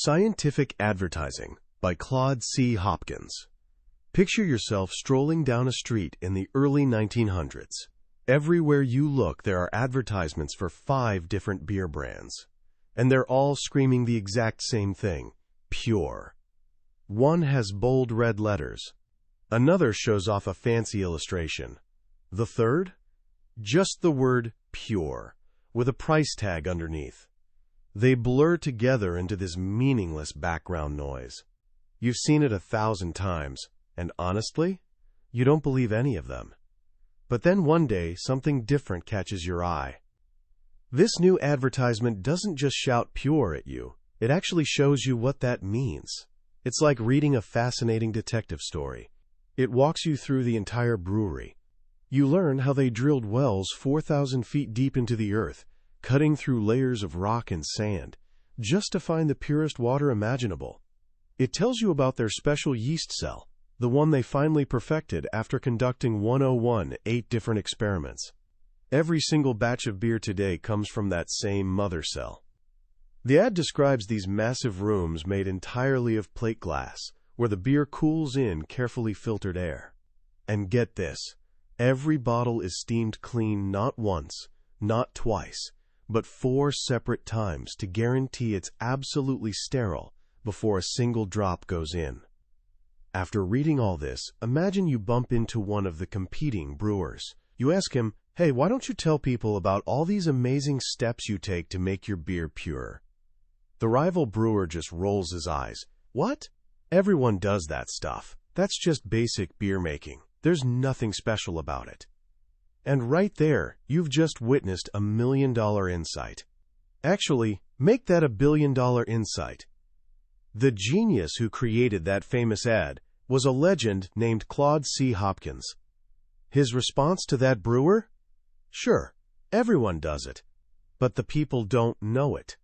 Scientific Advertising by Claude C. Hopkins. Picture yourself strolling down a street in the early 1900s. Everywhere you look, there are advertisements for 5 different beer brands. And they're all screaming the exact same thing: pure. One has bold red letters. Another shows off a fancy illustration. The third? Just the word pure, with a price tag underneath. They blur together into this meaningless background noise. You've seen it 1,000 times, and honestly, you don't believe any of them. But then one day, something different catches your eye. This new advertisement doesn't just shout pure at you, it actually shows you what that means. It's like reading a fascinating detective story. It walks you through the entire brewery. You learn how they drilled wells 4,000 feet deep into the earth, cutting through layers of rock and sand, just to find the purest water imaginable. It tells you about their special yeast cell, the one they finally perfected after conducting 8 different experiments. Every single batch of beer today comes from that same mother cell. The ad describes these massive rooms made entirely of plate glass, where the beer cools in carefully filtered air. And get this, every bottle is steamed clean not once, not twice, but 4 separate times to guarantee it's absolutely sterile before a single drop goes in. After reading all this, imagine you bump into one of the competing brewers. You ask him, "Hey, why don't you tell people about all these amazing steps you take to make your beer pure?" The rival brewer just rolls his eyes. "What? Everyone does that stuff. That's just basic beer making. There's nothing special about it." And right there, you've just witnessed $1 million insight. Actually, make that $1 billion insight. The genius who created that famous ad was a legend named Claude C. Hopkins. His response to that brewer? Sure, everyone does it, but the people don't know it.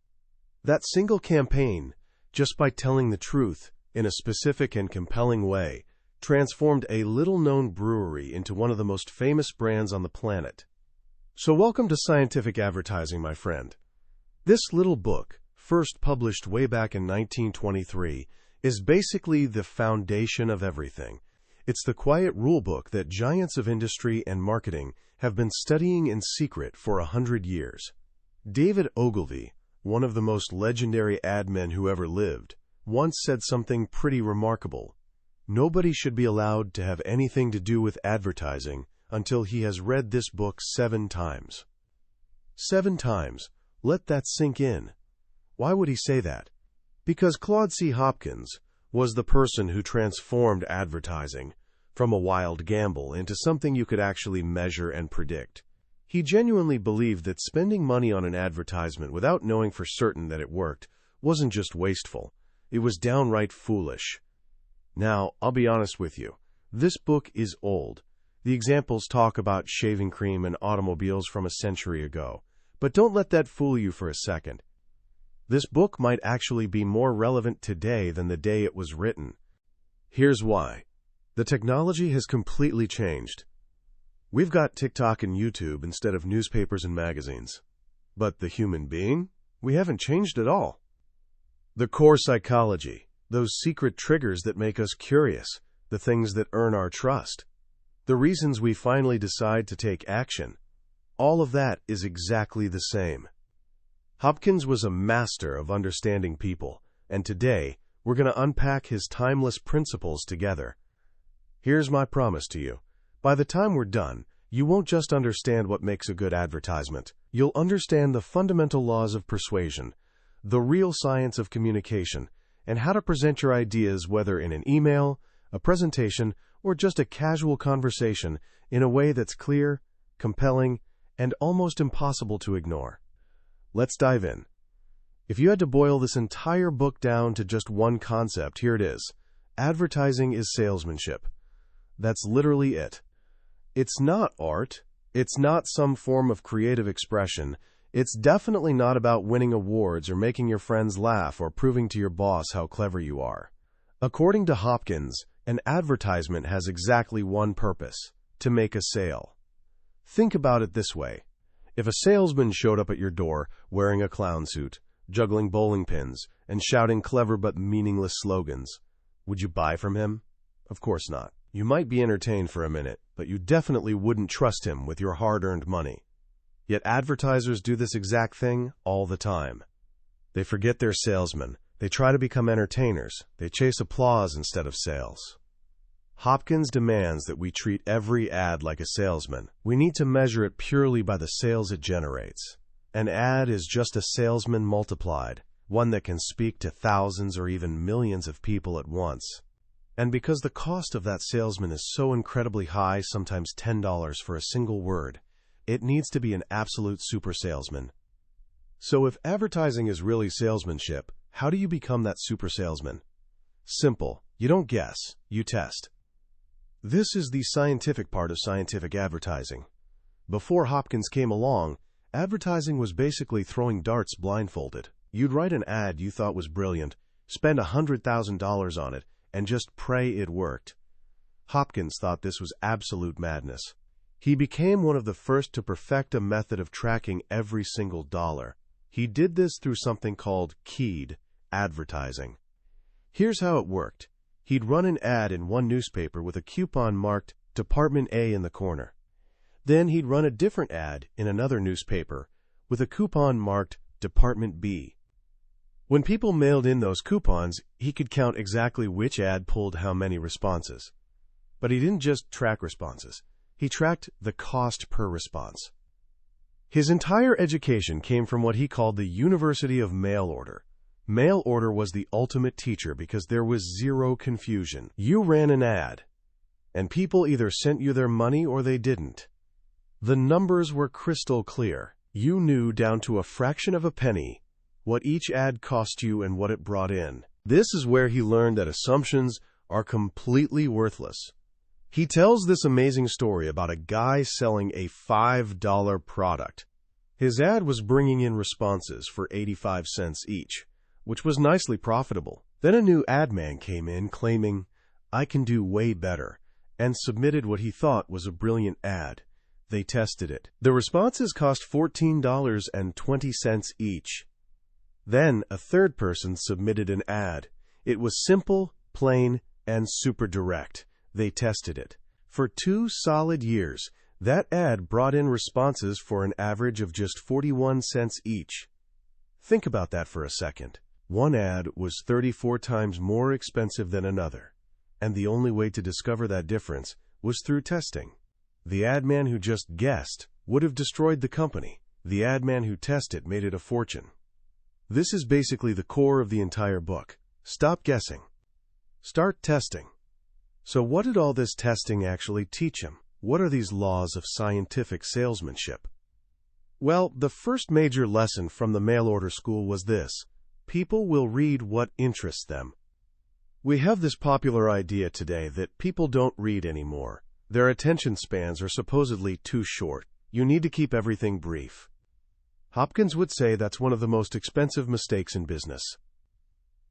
That single campaign, just by telling the truth in a specific and compelling way, transformed a little-known brewery into one of the most famous brands on the planet. So welcome to Scientific Advertising, my friend. This little book, first published way back in 1923, is basically the foundation of everything. It's the quiet rulebook that giants of industry and marketing have been studying in secret for 100 years. David Ogilvy, one of the most legendary ad men who ever lived, once said something pretty remarkable. Nobody should be allowed to have anything to do with advertising until he has read this book 7 times. 7 times. Let that sink in. Why would he say that? Because Claude C. Hopkins was the person who transformed advertising from a wild gamble into something you could actually measure and predict. He genuinely believed that spending money on an advertisement without knowing for certain that it worked wasn't just wasteful, it was downright foolish. Now, I'll be honest with you, this book is old. The examples talk about shaving cream and automobiles from a century ago. But don't let that fool you for a second. This book might actually be more relevant today than the day it was written. Here's why. The technology has completely changed. We've got TikTok and YouTube instead of newspapers and magazines. But the human being? We haven't changed at all. The core psychology, those secret triggers that make us curious, the things that earn our trust, the reasons we finally decide to take action, all of that is exactly the same. Hopkins was a master of understanding people, and today we're going to unpack his timeless principles together. Here's my promise to you. By the time we're done, you won't just understand what makes a good advertisement. You'll understand the fundamental laws of persuasion, the real science of communication, and how to present your ideas, whether in an email, a presentation, or just a casual conversation, in a way that's clear, compelling, and almost impossible to ignore. Let's dive in. If you had to boil this entire book down to just one concept, here it is. Advertising is salesmanship. That's literally it. It's not art. It's not some form of creative expression. It's definitely not about winning awards or making your friends laugh or proving to your boss how clever you are. According to Hopkins, an advertisement has exactly one purpose: to make a sale. Think about it this way. If a salesman showed up at your door wearing a clown suit, juggling bowling pins, and shouting clever but meaningless slogans. Would you buy from him? Of course not. You might be entertained for a minute, but you definitely wouldn't trust him with your hard-earned money. Yet advertisers do this exact thing all the time. They forget they're salesmen. They try to become entertainers. They chase applause instead of sales. Hopkins demands that we treat every ad like a salesman. We need to measure it purely by the sales it generates. An ad is just a salesman multiplied, one that can speak to thousands or even millions of people at once. And because the cost of that salesman is so incredibly high, sometimes $10 for a single word, it needs to be an absolute super salesman. So if advertising is really salesmanship, how do you become that super salesman? Simple. You don't guess, you test. This is the scientific part of scientific advertising. Before Hopkins came along, advertising was basically throwing darts blindfolded. You'd write an ad you thought was brilliant, spend $100,000 on it, and just pray it worked. Hopkins thought this was absolute madness. He became one of the first to perfect a method of tracking every single dollar. He did this through something called keyed advertising. Here's how it worked. He'd run an ad in one newspaper with a coupon marked Department A in the corner. Then he'd run a different ad in another newspaper with a coupon marked Department B. When people mailed in those coupons, he could count exactly which ad pulled how many responses. But he didn't just track responses. He tracked the cost per response. His entire education came from what he called the University of Mail Order. Mail order was the ultimate teacher because there was zero confusion. You ran an ad, and people either sent you their money or they didn't. The numbers were crystal clear. You knew down to a fraction of a penny what each ad cost you and what it brought in. This is where he learned that assumptions are completely worthless. He tells this amazing story about a guy selling a $5 product. His ad was bringing in responses for 85 cents each, which was nicely profitable. Then a new ad man came in claiming, "I can do way better," and submitted what he thought was a brilliant ad. They tested it. The responses cost $14.20 each. Then a third person submitted an ad. It was simple, plain, and super direct. They tested it. For 2 solid years, that ad brought in responses for an average of just 41 cents each. Think about that for a second. One ad was 34 times more expensive than another, and the only way to discover that difference was through testing. The ad man who just guessed would have destroyed the company. The ad man who tested made it a fortune. This is basically the core of the entire book. Stop guessing. Start testing. So what did all this testing actually teach him? What are these laws of scientific salesmanship? Well, the first major lesson from the mail order school was this: people will read what interests them. We have this popular idea today that people don't read anymore. Their attention spans are supposedly too short. You need to keep everything brief. Hopkins would say that's one of the most expensive mistakes in business.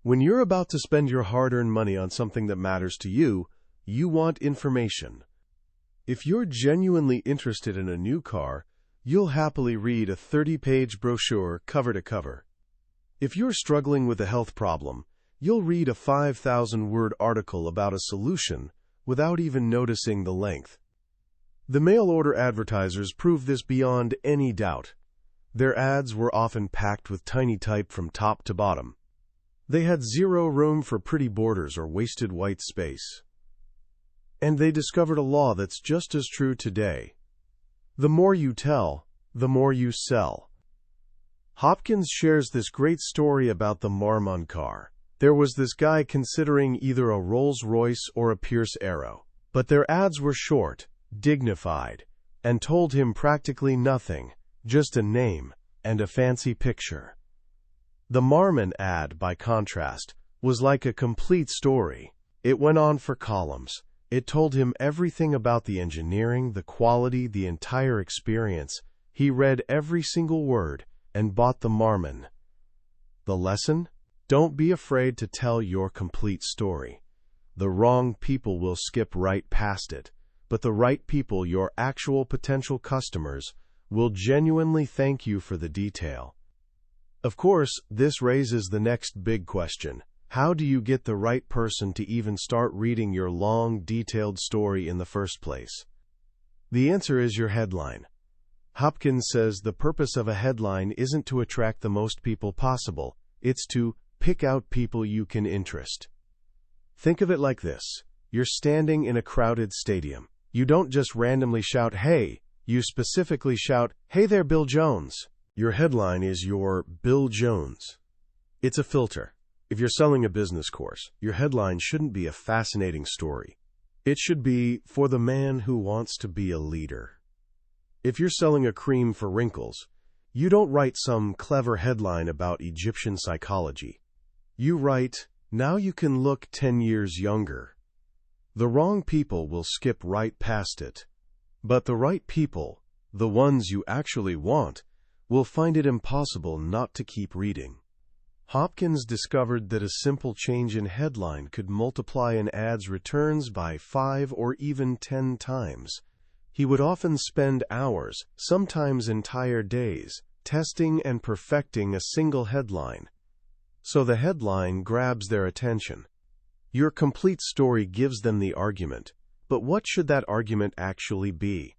When you're about to spend your hard-earned money on something that matters to you, you want information. If you're genuinely interested in a new car, you'll happily read a 30-page brochure cover to cover. If you're struggling with a health problem, you'll read a 5,000-word article about a solution without even noticing the length. The mail-order advertisers prove this beyond any doubt. Their ads were often packed with tiny type from top to bottom. They had zero room for pretty borders or wasted white space. And they discovered a law that's just as true today. The more you tell, the more you sell. Hopkins shares this great story about the Marmon car. There was this guy considering either a Rolls-Royce or a Pierce Arrow, but their ads were short, dignified, and told him practically nothing, just a name and a fancy picture. The Marmon ad, by contrast, was like a complete story. It went on for columns. It told him everything about the engineering, the quality, the entire experience. He read every single word and bought the Marmon. The lesson? Don't be afraid to tell your complete story. The wrong people will skip right past it, but the right people, your actual potential customers, will genuinely thank you for the detail. Of course, this raises the next big question. How do you get the right person to even start reading your long, detailed story in the first place? The answer is your headline. Hopkins says the purpose of a headline isn't to attract the most people possible, it's to pick out people you can interest. Think of it like this. You're standing in a crowded stadium. You don't just randomly shout, "Hey," you specifically shout, "Hey there, Bill Jones." Your headline is your Bill Jones. It's a filter. If you're selling a business course, your headline shouldn't be a fascinating story. It should be for the man who wants to be a leader. If you're selling a cream for wrinkles, you don't write some clever headline about Egyptian psychology. You write, "Now you can look 10 years younger." The wrong people will skip right past it. But the right people, the ones you actually want, will find it impossible not to keep reading. Hopkins discovered that a simple change in headline could multiply an ad's returns by 5 or even 10 times. He would often spend hours, sometimes entire days, testing and perfecting a single headline. So the headline grabs their attention. Your complete story gives them the argument, but what should that argument actually be?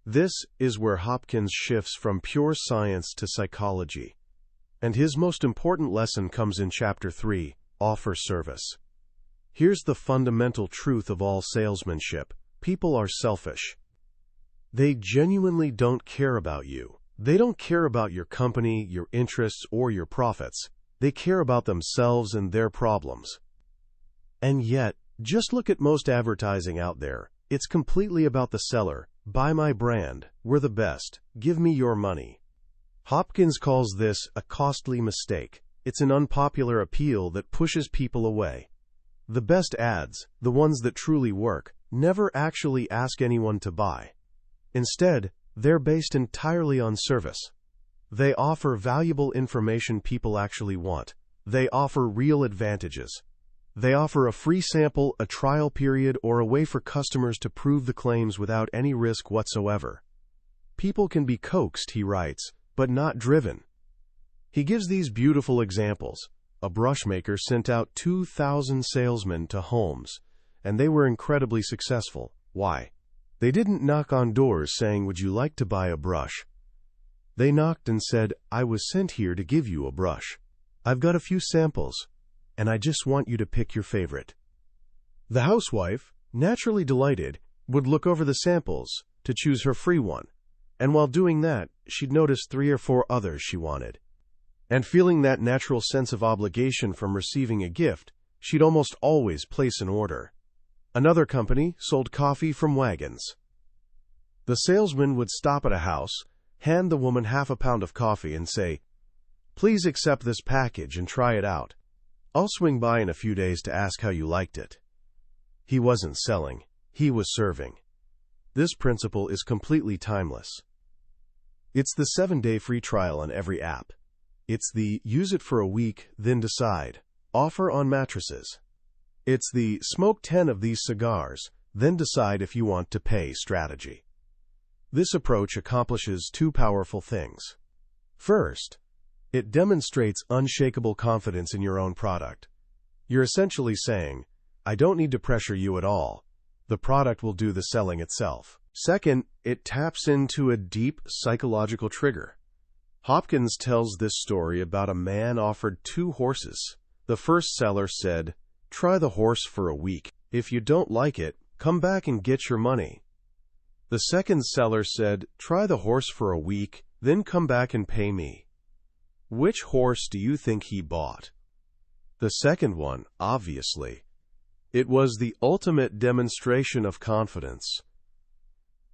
This is where Hopkins shifts from pure science to psychology. And his most important lesson comes in Chapter 3, Offer Service. Here's the fundamental truth of all salesmanship. People are selfish. They genuinely don't care about you. They don't care about your company, your interests, or your profits. They care about themselves and their problems. And yet, just look at most advertising out there. It's completely about the seller. Buy my brand. We're the best. Give me your money. Hopkins calls this a costly mistake. It's an unpopular appeal that pushes people away. The best ads, the ones that truly work, never actually ask anyone to buy. Instead, they're based entirely on service. They offer valuable information people actually want. They offer real advantages. They offer a free sample, a trial period, or a way for customers to prove the claims without any risk whatsoever. People can be coaxed, he writes, but not driven. He gives these beautiful examples. A brushmaker sent out 2,000 salesmen to homes, and they were incredibly successful. Why? They didn't knock on doors saying, "Would you like to buy a brush?" They knocked and said, "I was sent here to give you a brush. I've got a few samples, and I just want you to pick your favorite." The housewife, naturally delighted, would look over the samples to choose her free one. And while doing that, she'd notice 3 or 4 others she wanted. And feeling that natural sense of obligation from receiving a gift, she'd almost always place an order. Another company sold coffee from wagons. The salesman would stop at a house, hand the woman half a pound of coffee and say, "Please accept this package and try it out. I'll swing by in a few days to ask how you liked it." He wasn't selling, he was serving. This principle is completely timeless. It's the 7-day free trial on every app. It's the use it for a week, then decide offer on mattresses. It's the smoke 10 of these cigars, then decide if you want to pay strategy. This approach accomplishes 2 powerful things. First, it demonstrates unshakable confidence in your own product. You're essentially saying, "I don't need to pressure you at all. The product will do the selling itself." Second, it taps into a deep psychological trigger. Hopkins tells this story about a man offered 2 horses. The first seller said, "Try the horse for a week. If you don't like it, come back and get your money." The second seller said, "Try the horse for a week, then come back and pay me." Which horse do you think he bought? The second one, obviously. It was the ultimate demonstration of confidence.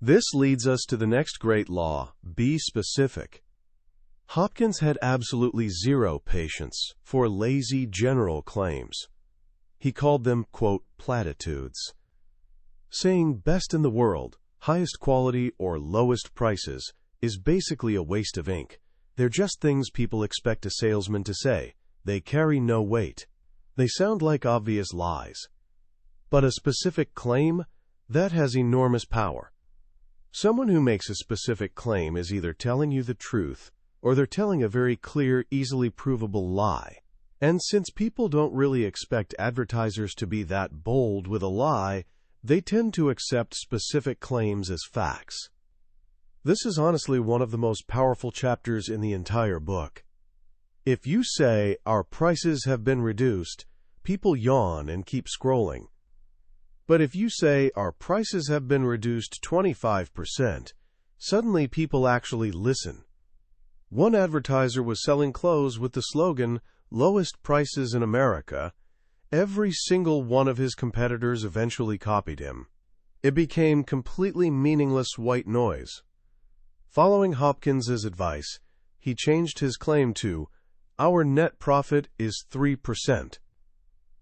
This leads us to the next great law: be specific. Hopkins had absolutely zero patience for lazy general claims. He called them, quote, platitudes. Saying best in the world, highest quality, or lowest prices is basically a waste of ink. They're just things people expect a salesman to say. They carry no weight. They sound like obvious lies. But a specific claim? That has enormous power. Someone who makes a specific claim is either telling you the truth or they're telling a very clear, easily provable lie. And since people don't really expect advertisers to be that bold with a lie, they tend to accept specific claims as facts. This is honestly one of the most powerful chapters in the entire book. If you say, "Our prices have been reduced," people yawn and keep scrolling. But if you say, "Our prices have been reduced 25%, suddenly people actually listen. One advertiser was selling clothes with the slogan, "Lowest prices in America." Every single one of his competitors eventually copied him. It became completely meaningless white noise. Following Hopkins's advice, he changed his claim to, "Our net profit is 3%.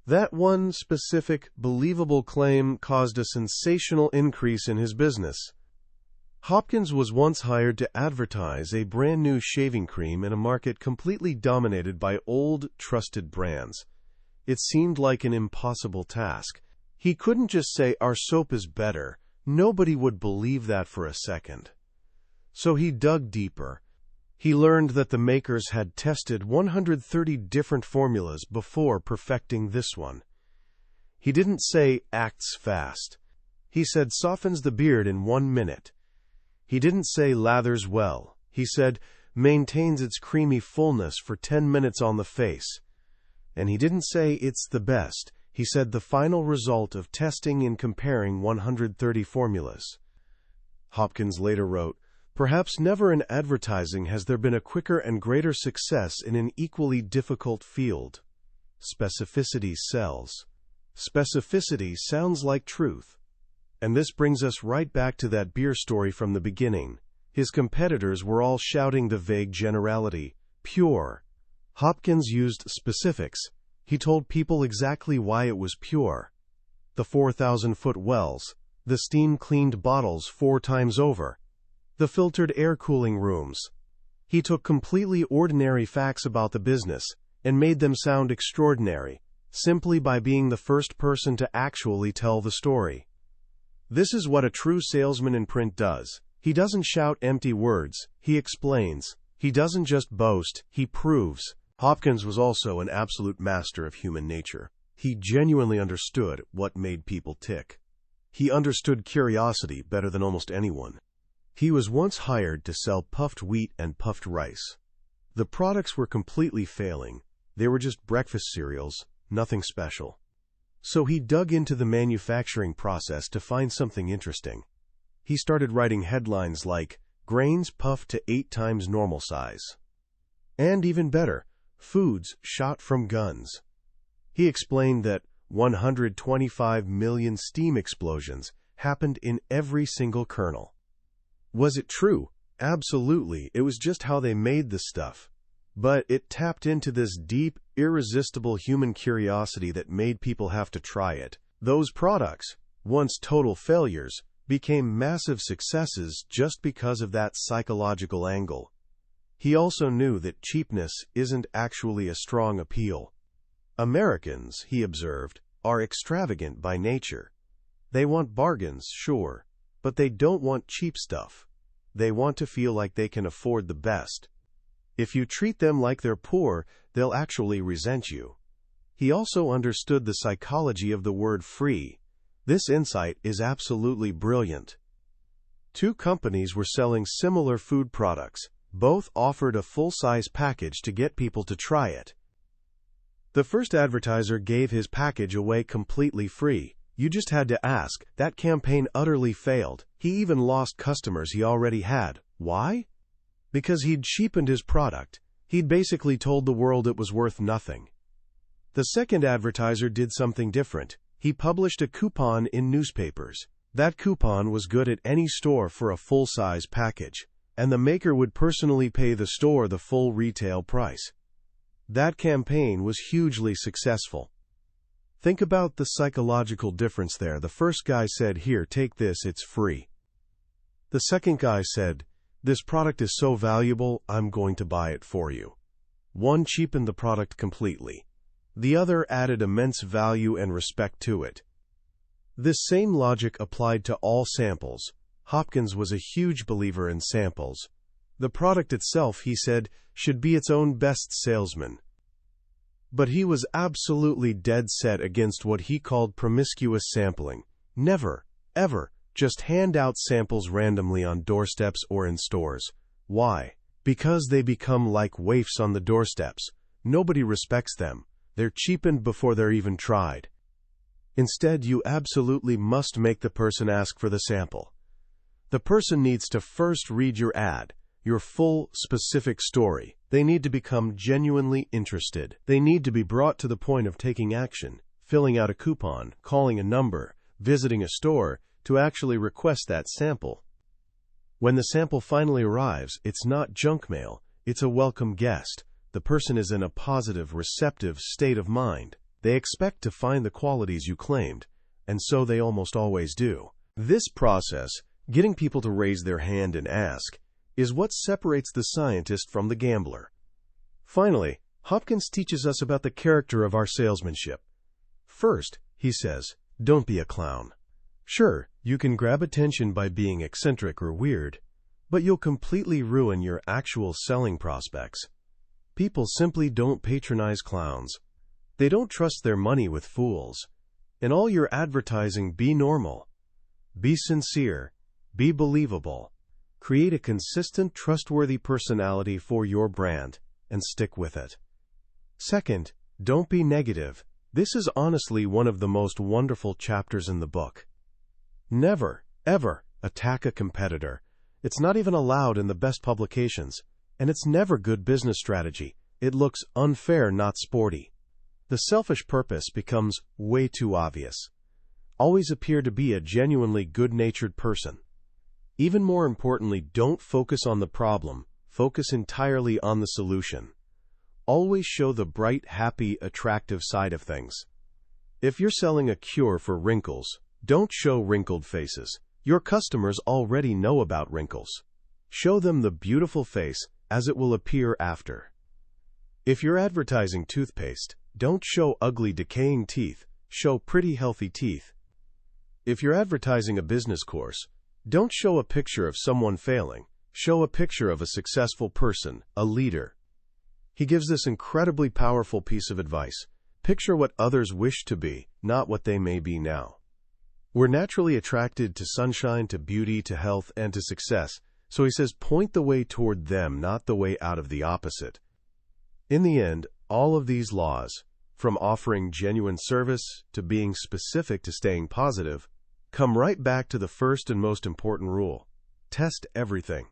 That one specific, believable claim caused a sensational increase in his business. Hopkins was once hired to advertise a brand new shaving cream in a market completely dominated by old, trusted brands. It seemed like an impossible task. He couldn't just say, "Our soap is better." Nobody would believe that for a second. So he dug deeper. He learned that the makers had tested 130 different formulas before perfecting this one. He didn't say, "Acts fast." He said, "Softens the beard in 1 minute." He didn't say, "Lathers well." He said, "Maintains its creamy fullness for 10 minutes on the face." And he didn't say, "It's the best." He said, "The final result of testing and comparing 130 formulas." Hopkins later wrote, "Perhaps never in advertising has there been a quicker and greater success in an equally difficult field. Specificity sells." Specificity sounds like truth. And this brings us right back to that beer story from the beginning. His competitors were all shouting the vague generality, "Pure." Hopkins used specifics. He told people exactly why it was pure. The 4,000-foot wells, the steam-cleaned bottles 4 times over, the filtered air cooling rooms. He took completely ordinary facts about the business and made them sound extraordinary, simply by being the first person to actually tell the story. This is what a true salesman in print does. He doesn't shout empty words, he explains. He doesn't just boast, he proves. Hopkins was also an absolute master of human nature. He genuinely understood what made people tick. He understood curiosity better than almost anyone. He was once hired to sell puffed wheat and puffed rice. The products were completely failing. They were just breakfast cereals, nothing special. So he dug into the manufacturing process to find something interesting. He started writing headlines like, "Grains puffed to 8 times normal size." And even better, "Foods shot from guns." He explained that 125 million steam explosions happened in every single kernel. Was it true? Absolutely. It was just how they made the stuff. But it tapped into this deep, irresistible human curiosity that made people have to try it. Those products, once total failures, became massive successes just because of that psychological angle. He also knew that cheapness isn't actually a strong appeal. Americans, he observed, are extravagant by nature. They want bargains, sure, but they don't want cheap stuff. They want to feel like they can afford the best. If you treat them like they're poor, they'll actually resent you. He also understood the psychology of the word free. This insight is absolutely brilliant. 2 companies were selling similar food products. Both offered a full-size package to get people to try it. The first advertiser gave his package away completely free. You just had to ask. That campaign utterly failed. He even lost customers he already had. Why? Because he'd cheapened his product. He'd basically told the world it was worth nothing. The second advertiser did something different. He published a coupon in newspapers. That coupon was good at any store for a full-size package, and the maker would personally pay the store the full retail price. That campaign was hugely successful. Think about the psychological difference there. The first guy said, "Here, take this, it's free." The second guy said, "This product is so valuable, I'm going to buy it for you." One cheapened the product completely. The other added immense value and respect to it. This same logic applied to all samples. Hopkins was a huge believer in samples. The product itself, he said, should be its own best salesman. But he was absolutely dead set against what he called promiscuous sampling. Never, ever, just hand out samples randomly on doorsteps or in stores. Why? Because they become like waifs on the doorsteps. Nobody respects them. They're cheapened before they're even tried. Instead, you absolutely must make the person ask for the sample. The person needs to first read your ad, your full, specific story. They need to become genuinely interested. They need to be brought to the point of taking action, filling out a coupon, calling a number, visiting a store, to actually request that sample. When the sample finally arrives, it's not junk mail, it's a welcome guest. The person is in a positive, receptive state of mind. They expect to find the qualities you claimed, and so they almost always do. This process, getting people to raise their hand and ask, is what separates the scientist from the gambler. Finally, Hopkins teaches us about the character of our salesmanship. First, he says, don't be a clown. Sure, you can grab attention by being eccentric or weird, but you'll completely ruin your actual selling prospects. People simply don't patronize clowns. They don't trust their money with fools. In all your advertising, be normal. Be sincere. Be believable. Create a consistent, trustworthy personality for your brand, and stick with it. Second, don't be negative. This is honestly one of the most wonderful chapters in the book. Never, ever attack a competitor. It's not even allowed in the best publications, and it's never good business strategy. It looks unfair, not sporty. The selfish purpose becomes way too obvious. Always appear to be a genuinely good-natured person. Even more importantly, don't focus on the problem. Focus entirely on the solution. Always show the bright, happy, attractive side of things. If you're selling a cure for wrinkles, don't show wrinkled faces. Your customers already know about wrinkles. Show them the beautiful face as it will appear after. If you're advertising toothpaste, don't show ugly, decaying teeth. Show pretty, healthy teeth. If you're advertising a business course, don't show a picture of someone failing. Show a picture of a successful person, a leader. He gives this incredibly powerful piece of advice. Picture what others wish to be, not what they may be now. We're naturally attracted to sunshine, to beauty, to health, and to success. So he says, point the way toward them, not the way out of the opposite. In the end, all of these laws, from offering genuine service to being specific to staying positive, come right back to the first and most important rule. Test everything.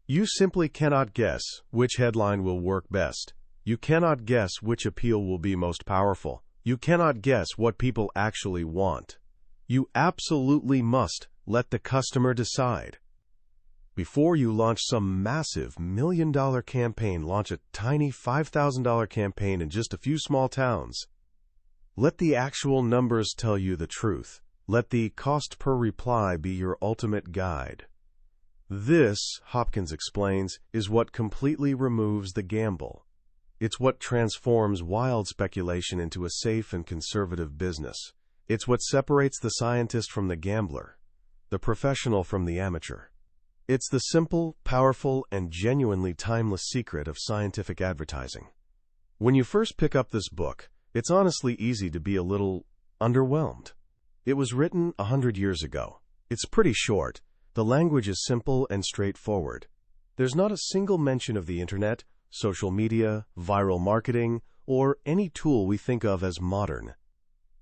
You simply cannot guess which headline will work best. You cannot guess which appeal will be most powerful. You cannot guess what people actually want. You absolutely must let the customer decide. Before you launch some massive million-dollar campaign, launch a tiny $5,000 campaign in just a few small towns. Let the actual numbers tell you the truth. Let the cost per reply be your ultimate guide. This, Hopkins explains, is what completely removes the gamble. It's what transforms wild speculation into a safe and conservative business. It's what separates the scientist from the gambler, the professional from the amateur. It's the simple, powerful, and genuinely timeless secret of scientific advertising. When you first pick up this book, it's honestly easy to be a little underwhelmed. It was written 100 years ago. It's pretty short. The language is simple and straightforward. There's not a single mention of the internet, social media, viral marketing, or any tool we think of as modern.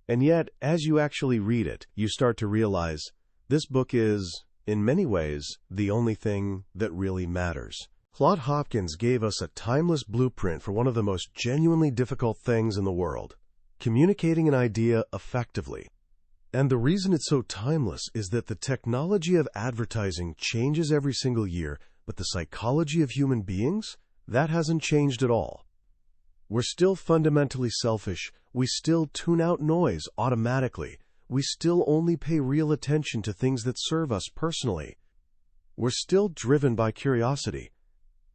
And yet, as you actually read it, you start to realize this book is, in many ways, the only thing that really matters. Claude Hopkins gave us a timeless blueprint for one of the most genuinely difficult things in the world, communicating an idea effectively. And the reason it's so timeless is that the technology of advertising changes every single year, but the psychology of human beings, that hasn't changed at all. We're still fundamentally selfish. We still tune out noise automatically. We still only pay real attention to things that serve us personally. We're still driven by curiosity.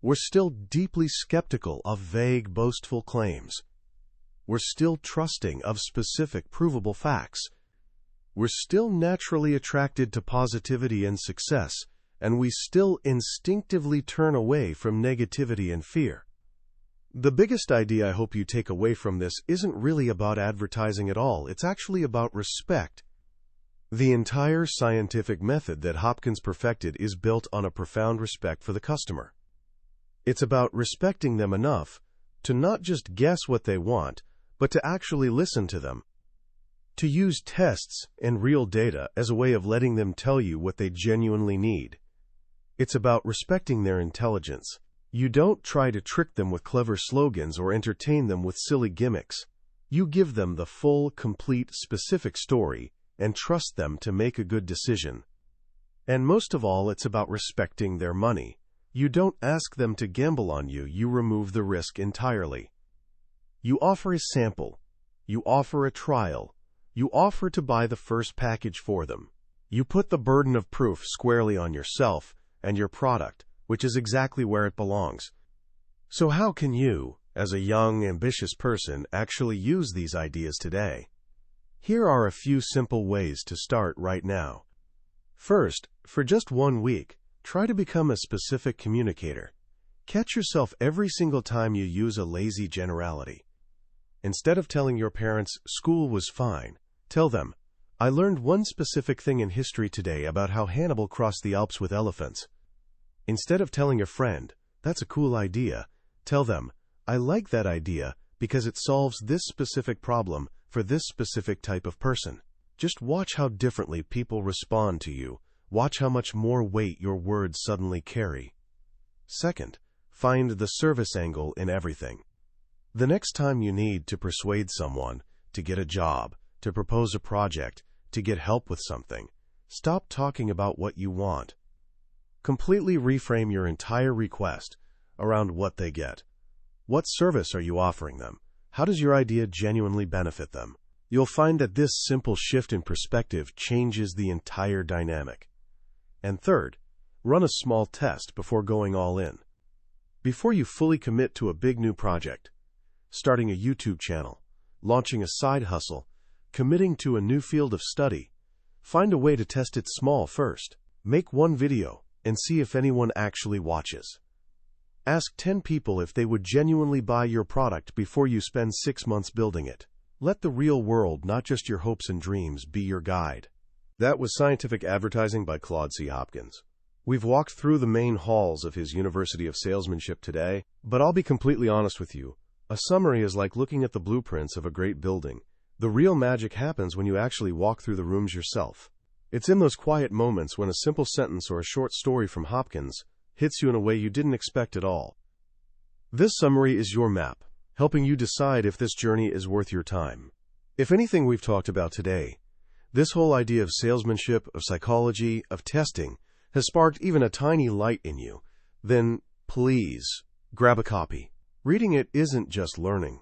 We're still deeply skeptical of vague, boastful claims. We're still trusting of specific, provable facts. We're still naturally attracted to positivity and success, and we still instinctively turn away from negativity and fear. The biggest idea I hope you take away from this isn't really about advertising at all. It's actually about respect. The entire scientific method that Hopkins perfected is built on a profound respect for the customer. It's about respecting them enough to not just guess what they want, but to actually listen to them. To use tests and real data as a way of letting them tell you what they genuinely need. It's about respecting their intelligence. You don't try to trick them with clever slogans or entertain them with silly gimmicks. You give them the full, complete, specific story and trust them to make a good decision. And most of all, it's about respecting their money. You don't ask them to gamble on you, you remove the risk entirely. You offer a sample. You offer a trial. You offer to buy the first package for them. You put the burden of proof squarely on yourself and your product, which is exactly where it belongs. So how can you, as a young, ambitious person, actually use these ideas today? Here are a few simple ways to start right now. First, for just 1 week, try to become a specific communicator. Catch yourself every single time you use a lazy generality. Instead of telling your parents, "School was fine," tell them, "I learned one specific thing in history today about how Hannibal crossed the Alps with elephants." Instead of telling a friend, "That's a cool idea," tell them, "I like that idea because it solves this specific problem for this specific type of person." Just watch how differently people respond to you. Watch how much more weight your words suddenly carry. Second, find the service angle in everything. The next time you need to persuade someone, to get a job, to propose a project, to get help with something, stop talking about what you want. Completely reframe your entire request around what they get. What service are you offering them? How does your idea genuinely benefit them? You'll find that this simple shift in perspective changes the entire dynamic. And third, run a small test before going all in. Before you fully commit to a big new project, starting a YouTube channel, launching a side hustle, committing to a new field of study, find a way to test it small first. Make one video and see if anyone actually watches. Ask 10 people if they would genuinely buy your product before you spend 6 months building it. Let the real world, not just your hopes and dreams, be your guide. That was Scientific Advertising by Claude C. Hopkins. We've walked through the main halls of his University of Salesmanship today, but I'll be completely honest with you. A summary is like looking at the blueprints of a great building. The real magic happens when you actually walk through the rooms yourself. It's in those quiet moments when a simple sentence or a short story from Hopkins hits you in a way you didn't expect at all. This summary is your map, helping you decide if this journey is worth your time. If anything we've talked about today, this whole idea of salesmanship, of psychology, of testing, has sparked even a tiny light in you, then please grab a copy. Reading it isn't just learning.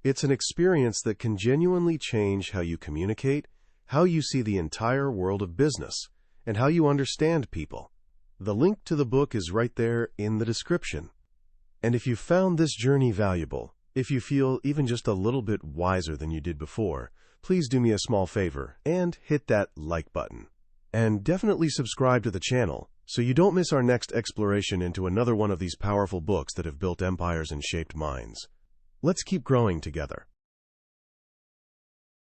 It's an experience that can genuinely change how you communicate, how you see the entire world of business, and how you understand people. The link to the book is right there in the description. And if you found this journey valuable, if you feel even just a little bit wiser than you did before, please do me a small favor and hit that like button. And definitely subscribe to the channel so you don't miss our next exploration into another one of these powerful books that have built empires and shaped minds. Let's keep growing together.